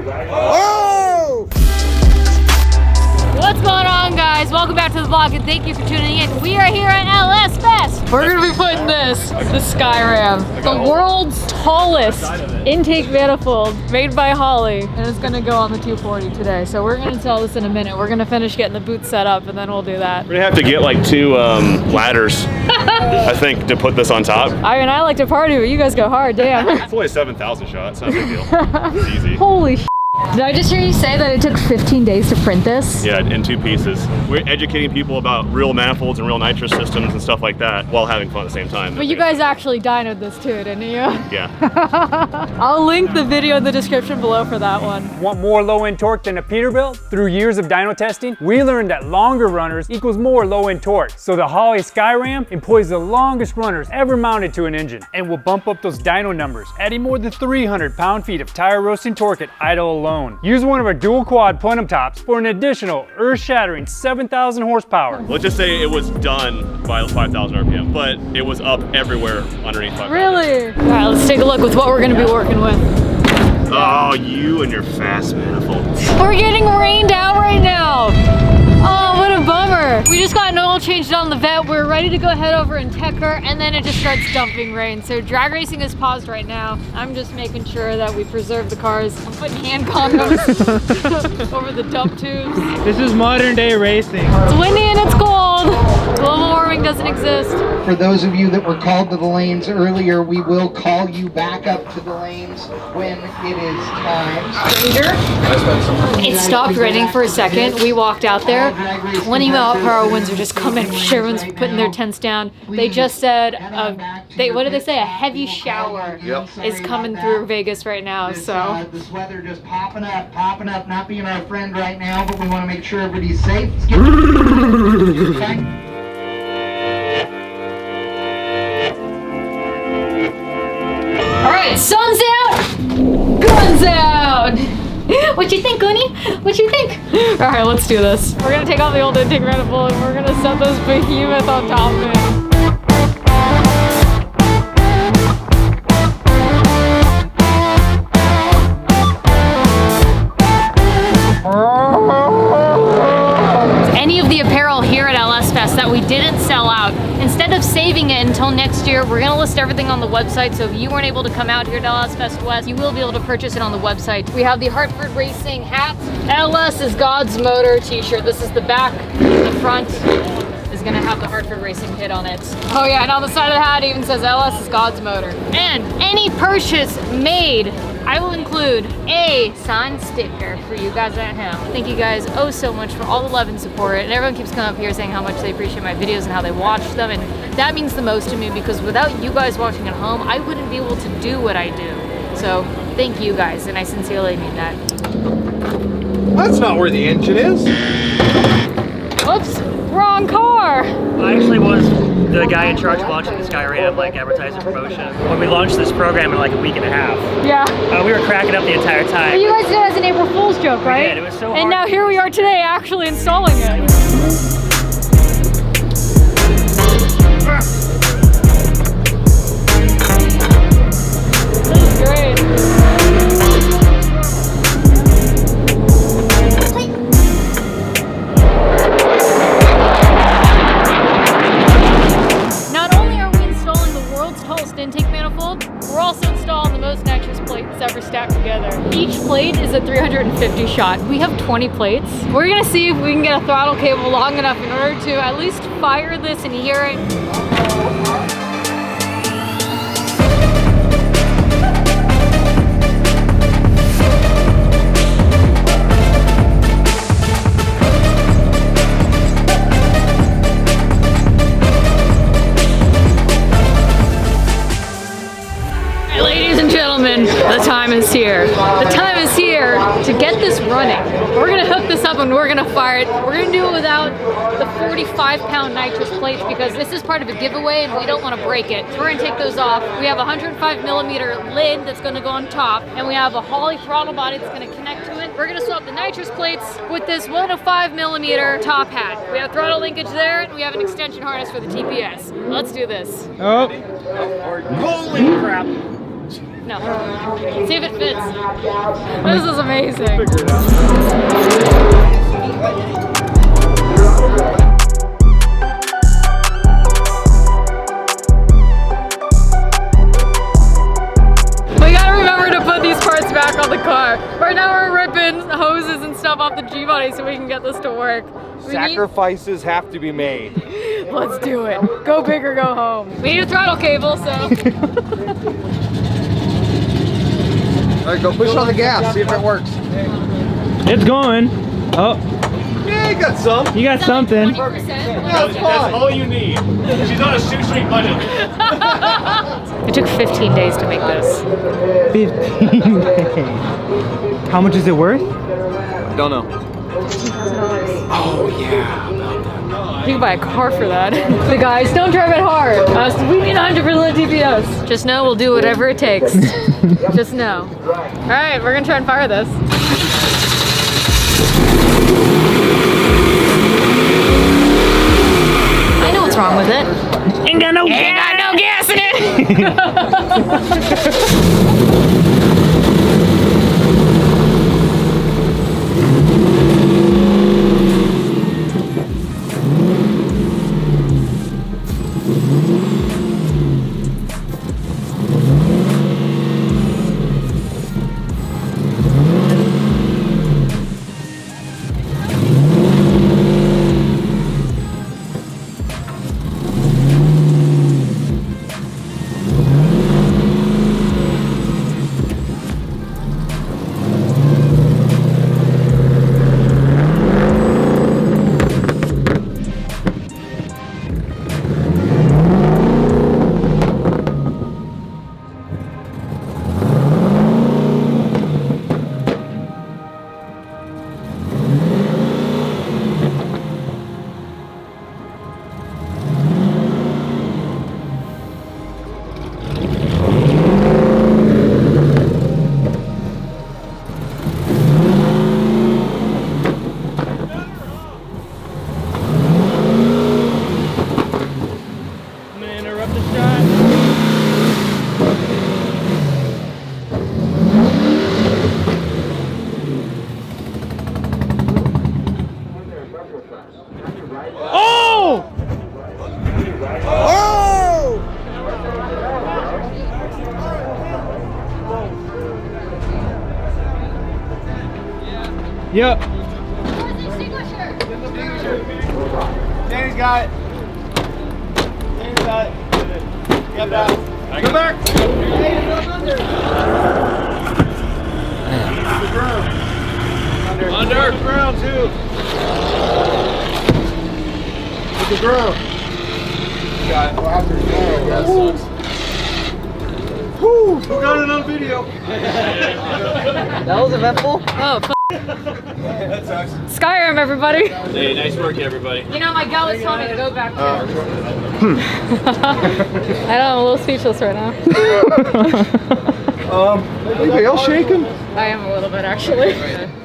Oh! What's going on, guys? Welcome back to the vlog and thank you for tuning in. We are here at LS Fest. We're gonna be putting the Skyram, the world's tallest intake manifold made by Holly, and it's gonna go on the 240 today. So we're gonna tell this in a minute. We're gonna finish getting the boots set up and then we'll do that. We're gonna have to get like 2 ladders, I think, to put this on top. I mean, I like to party, but you guys go hard, damn. It's only a 7,000 shot, it's not a big deal. It's easy. Holy shit. Did I just hear you say that it took 15 days to print this? Yeah, in 2 pieces. We're educating people about real manifolds and real nitrous systems and stuff like that while having fun at the same time. But you guys actually dynoed this too, didn't you? Yeah. I'll link the video in the description below for that one. Want more low-end torque than a Peterbilt? Through years of dyno testing, we learned that longer runners equals more low-end torque. So the Holley Skyram employs the longest runners ever mounted to an engine and will bump up those dyno numbers, adding more than 300 pound-feet of tire roasting torque at idle alone. Use one of our dual quad plenum tops for an additional earth-shattering 7,000 horsepower. Let's just say it was done by 5,000 RPM, but it was up everywhere underneath 5,000. Really? All right, let's take a look with what we're gonna be working with. Oh, you and your fast manifold. We're getting rained out right now. Oh, what a bummer. We just got an oil changed on the vet. We're ready to go head over and tech her, and then it just starts dumping rain. So drag racing is paused right now. I'm just making sure that we preserve the cars. I'm putting hand condoms over the dump tubes. This is modern day racing. It's windy and it's cold. Global warming doesn't exist. For those of you that were called to the lanes earlier, we will call you back up to the lanes when it is time. It stopped raining for a second. We walked out there. 20 mile-per-hour winds are just coming. Everyone's putting their tents down. They just said, what did they say? A heavy shower is coming through Vegas right now. So This weather just popping up, not being our friend right now, but we want to make sure everybody's safe. Let's get all right, sun's out, guns out. What you think, Goonie? What you think? All right, let's do this. We're gonna take off the old intake manifold and we're gonna set this behemoth on top of it. Any of the apparel here at LS Fest that we didn't sell out, instead of saving it until next year, we're gonna list everything on the website. So if you weren't able to come out here to LS Fest West, you will be able to purchase it on the website. We have the Hartford Racing hat. LS is God's Motor t-shirt. This is the back. The front is gonna have the Hartford Racing kit on it. Oh yeah, and on the side of the hat it even says LS is God's Motor. And any purchase made, I will include a signed sticker for you guys at home. Thank you guys oh so much for all the love and support. And everyone keeps coming up here saying how much they appreciate my videos and how they watch them. And that means the most to me because without you guys watching at home, I wouldn't be able to do what I do. So thank you guys, and I sincerely mean that. That's not where the engine is. Oops, wrong car. I actually was the guy in charge of launching the Skyram, like advertising promotion. When we launched this program in like a week and a half, we were cracking up the entire time. But you guys did it as an April Fool's joke, right? We did. It was so hard. And now here we are today actually installing it. This is great. Intake manifold, we're also installing the most nitrous plates ever stacked together. Each plate is a 350 shot. We have 20 plates. We're gonna see if we can get a throttle cable long enough in order to at least fire this and hear it. Ladies and gentlemen, the time is here. The time is here to get this running. We're gonna hook this up and we're gonna fire it. We're gonna do it without the 45-pound nitrous plates because this is part of a giveaway and we don't want to break it. So we're gonna take those off. We have a 105mm lid that's gonna go on top, and we have a Holley throttle body that's gonna connect to it. We're gonna swap the nitrous plates with this 105mm top hat. We have throttle linkage there, and we have an extension harness for the TPS. Let's do this. Oh. Holy crap. No. See if it fits. This is amazing. We gotta remember to put these parts back on the car. Right now we're ripping hoses and stuff off the G-body so we can get this to work. Sacrifices have to be made. Let's do it. Go big or go home. We need a throttle cable, so. All right, go push on the gas, see if it works. It's going. Oh, Yeah, you got some. you got something. 20%. That's all you need. She's on a shoestring budget. It took 15 days to make this. 15 days. How much is it worth? Don't know. You can buy a car for that. The guys, don't drive it hard. We need 100% DPS. Just know we'll do whatever it takes. Just know. All right, we're gonna try and fire this. I know what's wrong with it. Ain't got no gas in it. Yep. Where's the extinguisher? Danny's got it. Danny's got it. Get back. Go back. Hey, it's under. Under the ground too. With the ground. Got it. Well, after I guess. Woo! We got it on video. That was eventful. Oh, That sucks. Skyrim, everybody. Hey, nice work, everybody. You know, my gal is telling me to go back there. I know, I'm a little speechless right now. Anybody else shaking? I am a little bit, actually.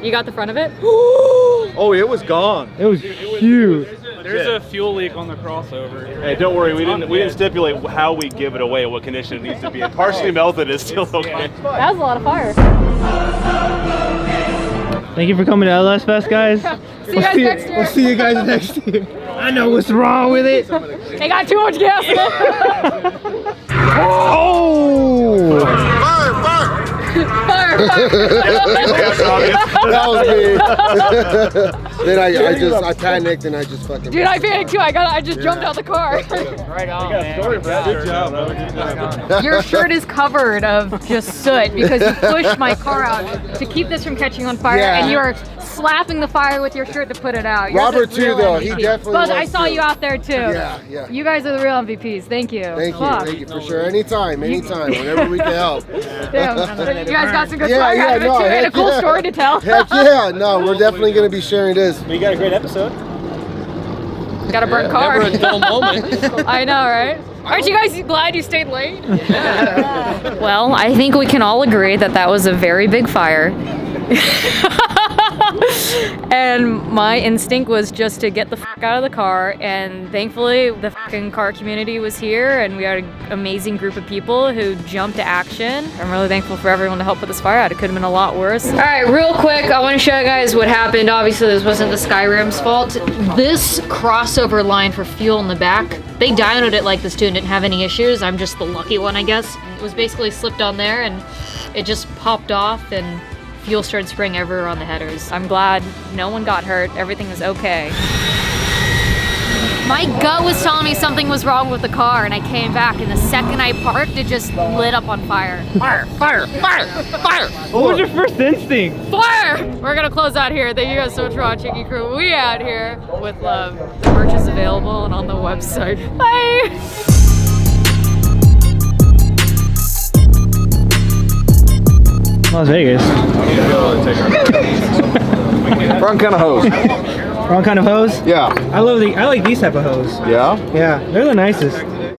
You got the front of it? Oh, it was gone. It was huge. There's a fuel leak on the crossover. Hey, don't worry. We didn't stipulate how we give it away, what condition it needs to be in. Partially melted is still okay. That was a lot of fire. Thank you for coming to LS Fest, guys. See you guys next year. We'll see you guys next year. I know what's wrong with it. They got too much gas in it. Oh! Fire, That was me. Then I panicked and I just fucking. Dude, I panicked too. I just jumped out the car. Right on, man. Good job, brother. Your shirt is covered of just soot because you pushed my car out to keep this from catching on fire, Yeah. and you are slapping the fire with your shirt to put it out. You're Robert the real too, though. MVP. He definitely But I was, saw too. you out there too. Yeah, yeah. You guys are the real MVPs. Thank you. Thank you, Fuck. thank you for sure. Anytime, whenever we can help. Damn, you guys got some good Yeah, swag yeah, out of it no, too, and a heck cool yeah. story to tell. Heck yeah, no, we're definitely gonna be sharing this. We got a great episode. Got a burnt car. Never a dull moment. I know, right? Aren't you guys glad you stayed late? Well, I think we can all agree that that was a very big fire. And my instinct was just to get the fuck out of the car, and thankfully the fucking car community was here and we had an amazing group of people who jumped to action. I'm really thankful for everyone to help put this fire out. It could have been a lot worse. All right, real quick, I want to show you guys what happened. Obviously this wasn't the Skyram's fault. This crossover line for fuel in the back, they dynoed it like this too and didn't have any issues. I'm just the lucky one, I guess. It was basically slipped on there and it just popped off and fuel started spraying everywhere on the headers. I'm glad no one got hurt. Everything is okay. My gut was telling me something was wrong with the car, and I came back, and the second I parked, it just lit up on fire. Fire, fire, fire, fire! What was your first instinct? Fire! We're gonna close out here. Thank you guys so much for watching Ecrew. We out here with love. The merch is available and on the website. Bye! Las Vegas. Wrong kind of hose. Wrong kind of hose? Yeah. I like these type of hose. Yeah? Yeah, they're the nicest.